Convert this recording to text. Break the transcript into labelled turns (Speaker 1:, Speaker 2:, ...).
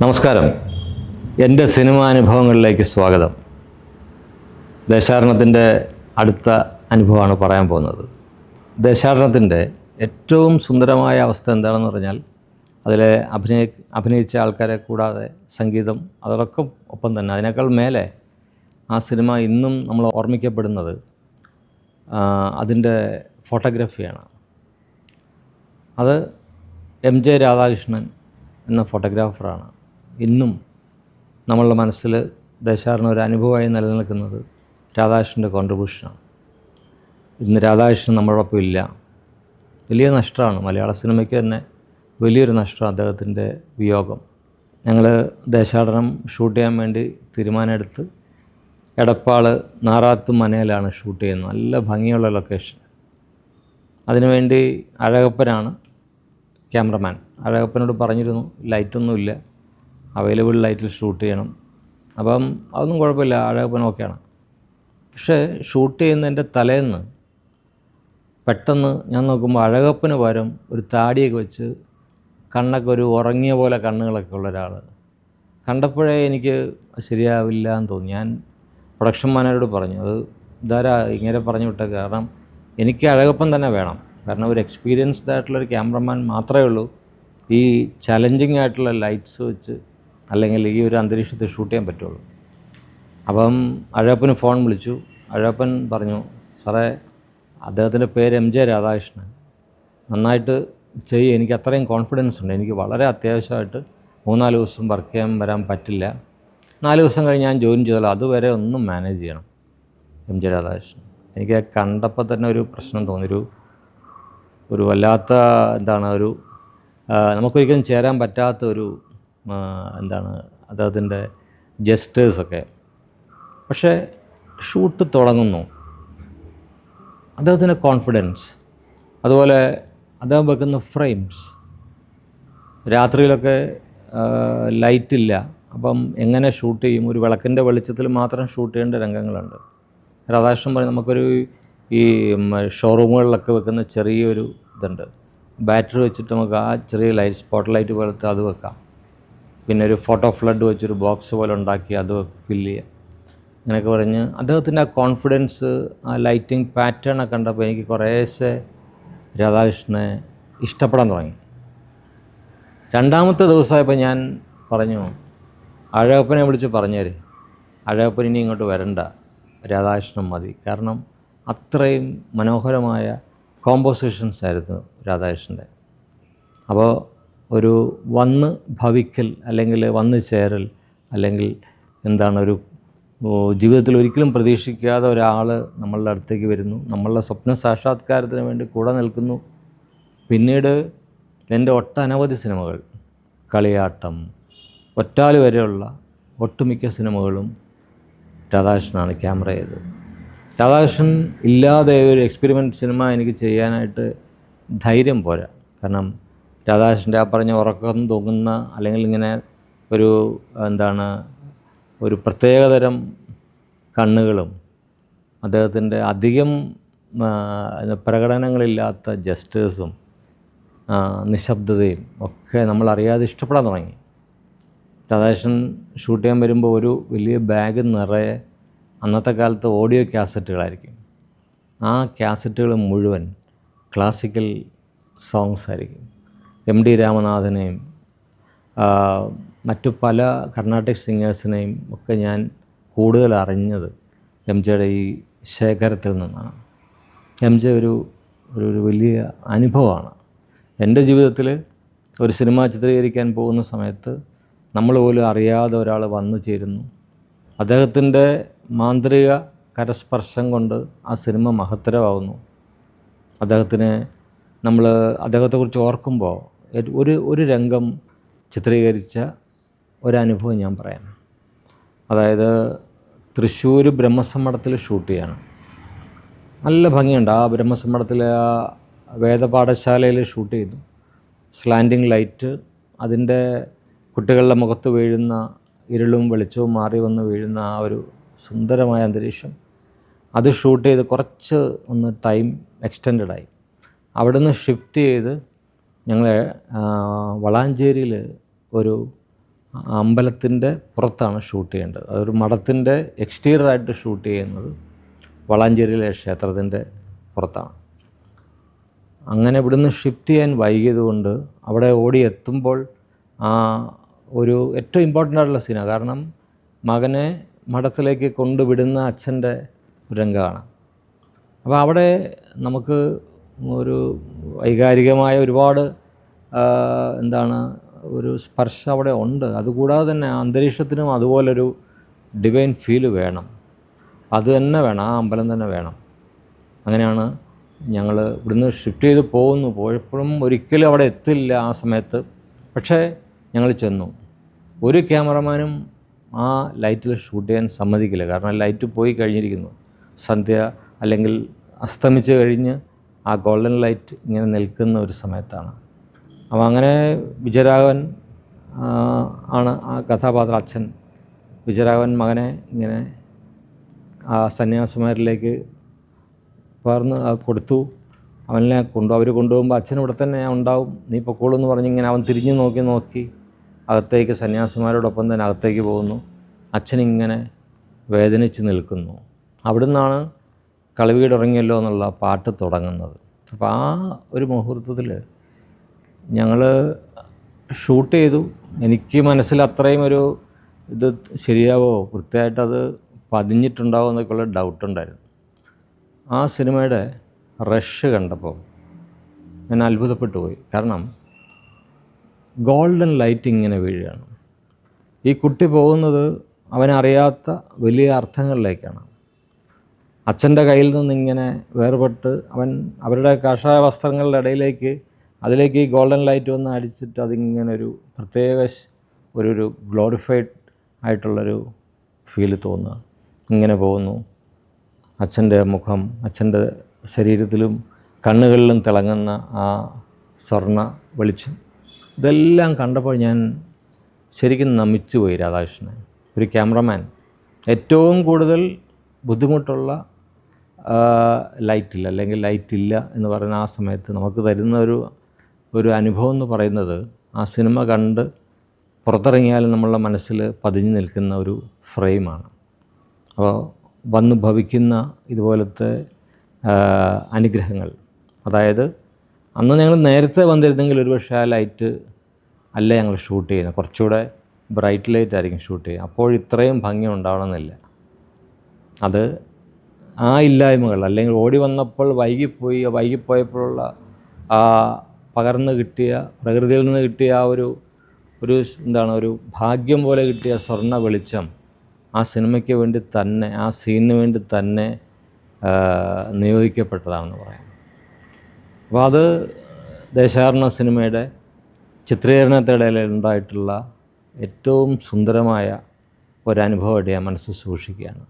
Speaker 1: നമസ്കാരം. എൻ്റെ സിനിമാനുഭവങ്ങളിലേക്ക് സ്വാഗതം. ദേശാടനത്തിൻ്റെ അടുത്ത അനുഭവമാണ് പറയാൻ പോകുന്നത്. ദേശാടനത്തിൻ്റെ ഏറ്റവും സുന്ദരമായ അവസ്ഥ എന്താണെന്ന് പറഞ്ഞാൽ അതിലെ അഭിനയിച്ച ആൾക്കാരെ കൂടാതെ സംഗീതം അതോടൊപ്പം ഒപ്പം തന്നെ അതിനേക്കാൾ മേലെ ആ സിനിമ ഇന്നും നമ്മൾ ഓർമ്മിക്കപ്പെടുന്നത് അതിൻ്റെ ഫോട്ടോഗ്രാഫിയാണ്. അത് MJ രാധാകൃഷ്ണൻ എന്ന ഫോട്ടോഗ്രാഫറാണ് ഇന്നും നമ്മളുടെ മനസ്സിൽ ദേശാടനം ഒരു അനുഭവമായി നിലനിൽക്കുന്നത്. രാധാകൃഷ്ണൻ്റെ കോൺട്രിബ്യൂഷനാണ്. ഇന്ന് രാധാകൃഷ്ണൻ നമ്മളോടൊപ്പം ഇല്ല. വലിയ നഷ്ടമാണ്, മലയാള സിനിമയ്ക്ക് തന്നെ വലിയൊരു നഷ്ടമാണ് അദ്ദേഹത്തിൻ്റെ വിയോഗം. ഞങ്ങൾ ദേശാടനം ഷൂട്ട് ചെയ്യാൻ വേണ്ടി തീരുമാനമെടുത്ത് എടപ്പാൾ നാറാത്ത് മനയിലാണ് ഷൂട്ട് ചെയ്യുന്നത്. നല്ല ഭംഗിയുള്ള ലൊക്കേഷൻ. അതിനുവേണ്ടി അഴകപ്പനാണ് ക്യാമറമാൻ. അഴകപ്പനോട് പറഞ്ഞിരുന്നു ലൈറ്റൊന്നുമില്ല, അവൈലബിൾ ലൈറ്റിൽ ഷൂട്ട് ചെയ്യണം. അപ്പം അതൊന്നും കുഴപ്പമില്ല, അഴകപ്പൻ ഓക്കെയാണ്. പക്ഷേ ഷൂട്ട് ചെയ്യുന്നതിൻ്റെ തലേന്ന് പെട്ടെന്ന് ഞാൻ നോക്കുമ്പോൾ അഴകപ്പന് പകരം ഒരു താടിയൊക്കെ വെച്ച് കണ്ണൊക്കെ ഒരു ഉറങ്ങിയ പോലെ കണ്ണുകളൊക്കെ ഉള്ള ഒരാൾ കണ്ടപ്പോഴേ എനിക്ക് ശരിയാവില്ല എന്ന് തോന്നി. ഞാൻ പ്രൊഡക്ഷൻ മാനേജരോട് പറഞ്ഞു, അത് ഇതാരാ ഇങ്ങനെ പറഞ്ഞു വിട്ടത്, കാരണം എനിക്ക് അഴകപ്പൻ തന്നെ വേണം. കാരണം ഒരു എക്സ്പീരിയൻസ്ഡ് ആയിട്ടുള്ളൊരു ക്യാമറമാൻ മാത്രമേ ഉള്ളൂ ഈ ചലഞ്ചിങ് ആയിട്ടുള്ള ലൈറ്റ്സ് വെച്ച് അല്ലെങ്കിൽ ഈ ഒരു അന്തരീക്ഷത്തിൽ ഷൂട്ട് ചെയ്യാൻ പറ്റുള്ളൂ. അപ്പം അഴകപ്പന് ഫോൺ വിളിച്ചു. അഴകപ്പൻ പറഞ്ഞു, സാറേ അദ്ദേഹത്തിൻ്റെ പേര് MJ രാധാകൃഷ്ണൻ, നന്നായിട്ട് ചെയ്യും, എനിക്ക് അത്രയും കോൺഫിഡൻസ് ഉണ്ട്, എനിക്ക് വളരെ അത്യാവശ്യമായിട്ട് 3-4 ദിവസം വർക്ക് ചെയ്യാൻ വരാൻ പറ്റില്ല, 4 ദിവസം കഴിഞ്ഞ് ഞാൻ ജോയിൻ ചെയ്താലോ, അതുവരെ ഒന്നും മാനേജ് ചെയ്യണം MJ രാധാകൃഷ്ണൻ. എനിക്ക് കണ്ടപ്പോൾ തന്നെ ഒരു പ്രശ്നം തോന്നി, ഒരു വല്ലാത്ത നമുക്കൊരിക്കലും ചേരാൻ പറ്റാത്ത അദ്ദേഹത്തിൻ്റെ ജസ്റ്റേഴ്സൊക്കെ. പക്ഷേ ഷൂട്ട് തുടങ്ങുന്നു, അദ്ദേഹത്തിൻ്റെ കോൺഫിഡൻസ്, അതുപോലെ അദ്ദേഹം വെക്കുന്ന ഫ്രെയിംസ്, രാത്രിയിലൊക്കെ ലൈറ്റില്ല, അപ്പം എങ്ങനെ ഷൂട്ട് ചെയ്യും, ഒരു വിളക്കിൻ്റെ വെളിച്ചത്തിൽ മാത്രം ഷൂട്ട് ചെയ്യേണ്ട രംഗങ്ങളുണ്ട്. രാധാകൃഷ്ണൻ പറയും, നമുക്കൊരു ഈ ഷോറൂമുകളിലൊക്കെ വെക്കുന്ന ചെറിയൊരു ഇതുണ്ട്, ബാറ്ററി വെച്ചിട്ട് നമുക്ക് ആ ചെറിയ ലൈറ്റ് സ്പോട്ട് ലൈറ്റ് പോലത്തെ അത് വെക്കാം, പിന്നെ ഒരു ഫോട്ടോ ഫ്ലഡ് വെച്ചൊരു ബോക്സ് പോലെ ഉണ്ടാക്കി അത് ഫില്ല് ചെയ്യാം, അങ്ങനെയൊക്കെ പറഞ്ഞ് അദ്ദേഹത്തിൻ്റെ ആ കോൺഫിഡൻസ്, ആ ലൈറ്റിംഗ് പാറ്റേണൊക്കെ കണ്ടപ്പോൾ എനിക്ക് കുറേശ്ശെ രാധാകൃഷ്ണനെ ഇഷ്ടപ്പെടാൻ തുടങ്ങി. രണ്ടാമത്തെ ദിവസമായപ്പോൾ ഞാൻ പറഞ്ഞു, അഴകപ്പനെ വിളിച്ച് പറഞ്ഞേര്, അഴകപ്പൻ ഇനി ഇങ്ങോട്ട് വരണ്ട, രാധാകൃഷ്ണൻ മതി. കാരണം അത്രയും മനോഹരമായ കോമ്പോസിഷൻസ് ആയിരുന്നു രാധാകൃഷ്ണൻ്റെ. അപ്പോൾ ഒരു വന്ന് ഭവിക്കൽ അല്ലെങ്കിൽ വന്ന് ചേരൽ അല്ലെങ്കിൽ ഒരു ജീവിതത്തിൽ ഒരിക്കലും പ്രതീക്ഷിക്കാതെ ഒരാൾ നമ്മളുടെ അടുത്തേക്ക് വരുന്നു, നമ്മളുടെ സ്വപ്ന സാക്ഷാത്കാരത്തിന് വേണ്ടി കൂടെ നിൽക്കുന്നു. പിന്നീട് എൻ്റെ ഒട്ടനവധി സിനിമകൾ, കളിയാട്ടം, ഒറ്റാല് വരെയുള്ള ഒട്ടുമിക്ക സിനിമകളും രാധാകൃഷ്ണനാണ് ക്യാമറ ചെയ്തത്. രാധാകൃഷ്ണൻ ഇല്ലാതെ ഒരു എക്സ്പെരിമെൻറ്റ് സിനിമ എനിക്ക് ചെയ്യാനായിട്ട് ധൈര്യം പോരാ. കാരണം രാധാകൃഷ്ണൻ്റെ ആ പറഞ്ഞ ഉറക്കം തൂങ്ങുന്ന അല്ലെങ്കിൽ ഇങ്ങനെ ഒരു പ്രത്യേകതരം കണ്ണുകളും അദ്ദേഹത്തിൻ്റെ അധികം പ്രകടനങ്ങളില്ലാത്ത ജസ്റ്റേഴ്സും നിശബ്ദതയും ഒക്കെ നമ്മളറിയാതെ ഇഷ്ടപ്പെടാൻ തുടങ്ങി. രാധാകൃഷ്ണൻ ഷൂട്ട് ചെയ്യാൻ വരുമ്പോൾ ഒരു വലിയ ബാഗ് നിറയെ അന്നത്തെ കാലത്ത് ഓഡിയോ കാസറ്റുകളായിരിക്കും. ആ കാസറ്റുകൾ മുഴുവൻ ക്ലാസിക്കൽ സോങ്സ് ആയിരിക്കും. MD രാമനാഥനെയും മറ്റു പല കർണാട്ടിക് സിംഗേഴ്സിനെയും ഒക്കെ ഞാൻ കൂടുതൽ അറിഞ്ഞത് MJയുടെ ഈ ശേഖരത്തിൽ നിന്നാണ്. MJ ഒരു വലിയ അനുഭവമാണ്. എൻ്റെ ജീവിതത്തിൽ ഒരു സിനിമ ചിത്രീകരിക്കാൻ പോകുന്ന സമയത്ത് നമ്മൾ പോലും അറിയാതെ ഒരാൾ വന്നു ചേരുന്നു. അദ്ദേഹത്തിൻ്റെ മാന്ത്രിക കരസ്പർശം കൊണ്ട് ആ സിനിമ മഹത്തരമാവുന്നു. അദ്ദേഹത്തെക്കുറിച്ച് ഓർക്കുമ്പോൾ ഒരു രംഗം ചിത്രീകരിച്ച ഒരനുഭവം ഞാൻ പറയാം. അതായത് തൃശ്ശൂർ ബ്രഹ്മസമ്മടത്തിൽ ഷൂട്ട് ചെയ്യാണ്. നല്ല ഭംഗിയുണ്ട്. ആ ബ്രഹ്മസമ്മടത്തിലെ ആ വേദപാഠശാലയിൽ ഷൂട്ട് ചെയ്തു. സ്ലാൻഡിങ് ലൈറ്റ്, അതിൻ്റെ കുട്ടികളുടെ മുഖത്ത് വീഴുന്ന ഇരുളും വെളിച്ചവും മാറി വന്ന് വീഴുന്ന ആ ഒരു സുന്ദരമായ അന്തരീക്ഷം, അത് ഷൂട്ട് ചെയ്ത് കുറച്ച് ടൈം എക്സ്റ്റെൻഡായി. അവിടുന്ന് ഷിഫ്റ്റ് ചെയ്ത് ഞങ്ങൾ വളാഞ്ചേരിയിൽ ഒരു അമ്പലത്തിൻ്റെ പുറത്താണ് ഷൂട്ട് ചെയ്യേണ്ടത്. അതൊരു മഠത്തിൻ്റെ എക്സ്റ്റീരിയറായിട്ട് ഷൂട്ട് ചെയ്യുന്നത് വളാഞ്ചേരിയിലെ ക്ഷേത്രത്തിൻ്റെ പുറത്താണ്. അങ്ങനെ ഇവിടുന്ന് ഷിഫ്റ്റ് ചെയ്യാൻ വൈകിയതുകൊണ്ട് അവിടെ ഓടി എത്തുമ്പോൾ ഒരു ഏറ്റവും ഇമ്പോർട്ടൻ്റ് ആയിട്ടുള്ള സീനാണ്. കാരണം മകനെ മഠത്തിലേക്ക് കൊണ്ടുവിടുന്ന അച്ഛൻ്റെ രംഗമാണ്. അപ്പോൾ അവിടെ നമുക്ക് ഒരു വൈകാരികമായ ഒരുപാട് ഒരു സ്പർശം അവിടെ ഉണ്ട്. അതുകൂടാതെ തന്നെ അന്തരീക്ഷത്തിനും അതുപോലൊരു ഡിവൈൻ ഫീല് വേണം. അത് തന്നെ വേണം, ആ അമ്പലം തന്നെ വേണം. അങ്ങനെയാണ് ഞങ്ങൾ ഇവിടുന്ന് ഷിഫ്റ്റ് ചെയ്ത് പോയപ്പോഴും ഒരിക്കലും അവിടെ എത്തില്ല ആ സമയത്ത്. പക്ഷേ ഞങ്ങൾ ചെന്നു. ഒരു ക്യാമറമാനും ആ ലൈറ്റിൽ ഷൂട്ട് ചെയ്യാൻ സമ്മതിക്കില്ല. കാരണം ലൈറ്റ് പോയി കഴിഞ്ഞിരിക്കുന്നു. സന്ധ്യ അല്ലെങ്കിൽ അസ്തമിച്ച് കഴിഞ്ഞ് ആ ഗോൾഡൻ ലൈറ്റ് ഇങ്ങനെ നിൽക്കുന്ന ഒരു സമയത്താണ്. അപ്പോൾ അങ്ങനെ വിജയരാഘവൻ ആണ് ആ കഥാപാത്രം. അച്ഛൻ വിജയരാഘവൻ മകനെ ഇങ്ങനെ ആ സന്യാസിമാരിലേക്ക് കൊടുത്തു. അവർ കൊണ്ടുപോകുമ്പോൾ അച്ഛൻ ഇവിടെ തന്നെ ഉണ്ടാവും, നീ പൊക്കോളൂ എന്ന് പറഞ്ഞിങ്ങനെ അവൻ തിരിഞ്ഞു നോക്കി അകത്തേക്ക് സന്യാസിമാരോടൊപ്പം തന്നെ അകത്തേക്ക് പോകുന്നു. അച്ഛനിങ്ങനെ വേദനിച്ച് നിൽക്കുന്നു. അവിടുന്നാണ് കളവീടുറങ്ങിയല്ലോ എന്നുള്ള പാട്ട് തുടങ്ങുന്നത്. അപ്പോൾ ആ ഒരു മുഹൂർത്തത്തിൽ ഞങ്ങൾ ഷൂട്ട് ചെയ്തു. എനിക്ക് മനസ്സിൽ അത്രയും ഒരു ഇത് ശരിയാവോ, കൃത്യമായിട്ടത് പതിഞ്ഞിട്ടുണ്ടാവോ എന്നൊക്കെയുള്ള ഡൗട്ടുണ്ടായിരുന്നു. ആ സിനിമയുടെ റഷ് കണ്ടപ്പോൾ ഞാൻ അത്ഭുതപ്പെട്ടു പോയി. കാരണം ഗോൾഡൻ ലൈറ്റ് ഇങ്ങനെ വീഴുകയാണ്. ഈ കുട്ടി പോകുന്നത് അവനറിയാത്ത വലിയ അർത്ഥങ്ങളിലേക്കാണ്. അച്ഛൻ്റെ കയ്യിൽ നിന്നിങ്ങനെ വേർപെട്ട് അവരുടെ കാഷായ വസ്ത്രങ്ങളുടെ ഇടയിലേക്ക് അതിലേക്ക് ഈ ഗോൾഡൻ ലൈറ്റ് വന്ന് അടിച്ചിട്ട് അതിങ്ങനെ ഒരു പ്രത്യേക ഒരു ഗ്ലോറിഫൈഡ് ആയിട്ടുള്ളൊരു ഫീല് തോന്നുക. ഇങ്ങനെ പോകുന്നു. അച്ഛൻ്റെ മുഖം, അച്ഛൻ്റെ ശരീരത്തിലും കണ്ണുകളിലും തിളങ്ങുന്ന ആ സ്വർണ്ണ വെളിച്ചം, ഇതെല്ലാം കണ്ടപ്പോൾ ഞാൻ ശരിക്കും നമിച്ചു പോയി രാധാകൃഷ്ണനെ. ഒരു ക്യാമറമാൻ ഏറ്റവും കൂടുതൽ ബുദ്ധിമുട്ടുള്ള ലൈറ്റില്ല അല്ലെങ്കിൽ ലൈറ്റില്ല എന്ന് പറയുന്ന ആ സമയത്ത് നമുക്ക് തരുന്ന ഒരു അനുഭവം എന്ന് പറയുന്നത് ആ സിനിമ കണ്ട് പുറത്തിറങ്ങിയാലും നമ്മളുടെ മനസ്സിൽ പതിഞ്ഞു നിൽക്കുന്ന ഒരു ഫ്രെയിമാണ്. അപ്പോൾ വന്ന് ഭവിക്കുന്ന ഇതുപോലത്തെ അനുഗ്രഹങ്ങൾ, അതായത് അന്ന് ഞങ്ങൾ നേരത്തെ വന്നിരുന്നെങ്കിൽ ഒരുപക്ഷെ ആ ലൈറ്റ് അല്ല ഞങ്ങൾ ഷൂട്ട് ചെയ്യുന്നത്, കുറച്ചുകൂടെ ബ്രൈറ്റ് ലൈറ്റ് ആയിരിക്കും ഷൂട്ട് ചെയ്യുക. അപ്പോൾ ഇത്രയും ഭംഗി ഉണ്ടാവണമെന്നില്ല. അത് ആ ഇല്ലായ്മകൾ അല്ലെങ്കിൽ ഓടി വന്നപ്പോൾ വൈകിപ്പോയപ്പോഴുള്ള ആ പകർന്ന് കിട്ടിയ പ്രകൃതിയിൽ നിന്ന് കിട്ടിയ ആ ഒരു ഭാഗ്യം പോലെ കിട്ടിയ സ്വർണ്ണ വെളിച്ചം ആ സിനിമയ്ക്ക് വേണ്ടി തന്നെ, ആ സീനിന് വേണ്ടി തന്നെ നിയോഗിക്കപ്പെട്ടതാണെന്ന് പറയാം. അപ്പോൾ അത് ദേശാടന സിനിമയുടെ ചിത്രീകരണത്തിനിടയിൽ ഉണ്ടായിട്ടുള്ള ഏറ്റവും സുന്ദരമായ ഒരനുഭവമായിട്ട് ഞാൻ മനസ്സിൽ സൂക്ഷിക്കുകയാണ്.